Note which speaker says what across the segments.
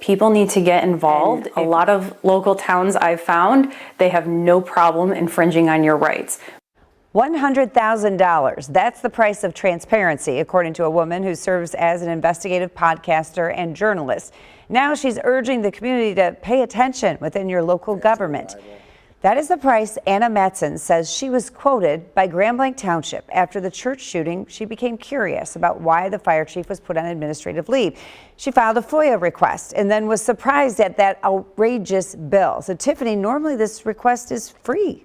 Speaker 1: people need to get involved. A lot of local towns I've found, they have no problem infringing on your rights.
Speaker 2: $100,000. That's the price of transparency, according to a woman who serves as an investigative podcaster and journalist. Now she's urging the community to pay attention within your local government. That is the price Anna Matson says she was quoted by Grand Blanc Township. After the church shooting, she became curious about why the fire chief was put on administrative leave. She filed a FOIA request and then was surprised at that outrageous bill. So Tiffany, normally this request is free.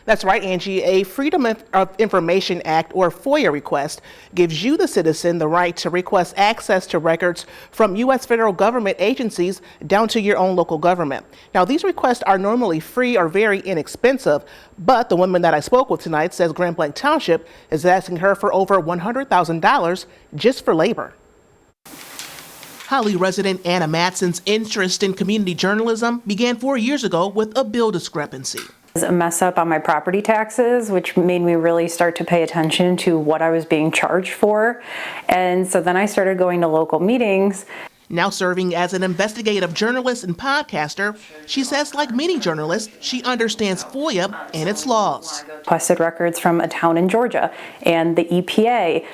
Speaker 3: That's right, Angie. A Freedom of Information Act, or FOIA request, gives you, the citizen, the right to request access to records from U.S. federal government agencies down to your own local government. Now, these requests are normally free or very inexpensive, but the woman that I spoke with tonight says Grand Blanc Township is asking her for over $100,000 just for labor. Holly resident Anna Matson's interest in community journalism began 4 years ago with a bill discrepancy.
Speaker 1: A mess up on my property taxes, which made me really start to pay attention to what I was being charged for. And so then I started going to local meetings.
Speaker 3: Now serving as an investigative journalist and podcaster, she says, like many journalists, she understands FOIA and its laws.
Speaker 1: Requested records from a town in Georgia and the EPA.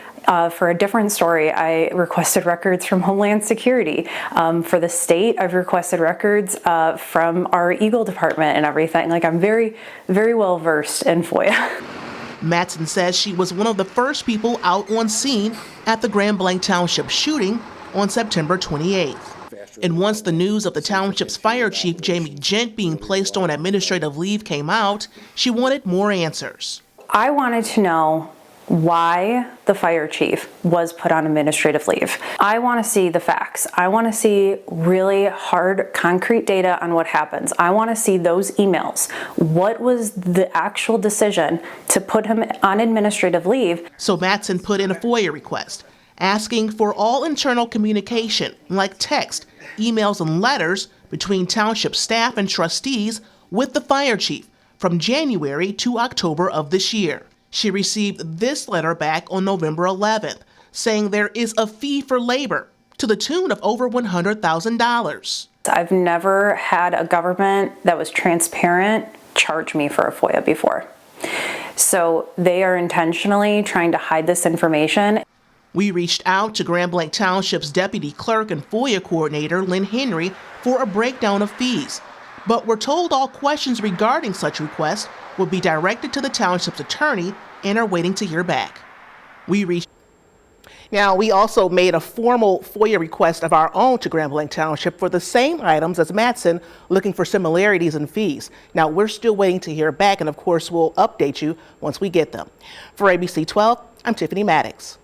Speaker 1: For a different story, I requested records from Homeland Security. For the state, I've requested records from our Eagle Department and everything. Like, I'm very, very well versed in FOIA.
Speaker 3: Matson says she was one of the first people out on scene at the Grand Blanc Township shooting on September 28th. And once the news of the township's fire chief, Jamie Gent, being placed on administrative leave came out, she wanted more answers.
Speaker 1: I wanted to know why the fire chief was put on administrative leave. I want to see the facts. I want to see really hard, concrete data on what happens. I want to see those emails. What was the actual decision to put him on administrative leave?
Speaker 3: So Matson put in a FOIA request, asking for all internal communication, like text, emails, and letters between township staff and trustees with the fire chief from January to October of this year. She received this letter back on November 11th, saying there is a fee for labor to the tune of over $100,000.
Speaker 1: I've never had a government that was transparent charge me for a FOIA before. So they are intentionally trying to hide this information.
Speaker 3: We reached out to Grand Blanc Township's deputy clerk and FOIA coordinator, Lynn Henry, for a breakdown of fees. But we're told all questions regarding such requests will be directed to the township's attorney and are waiting to hear back. Now, we also made a formal FOIA request of our own to Grand Blanc Township for the same items as Matson, looking for similarities in fees. Now, we're still waiting to hear back, and of course, we'll update you once we get them. For ABC 12, I'm Tiffany Maddox.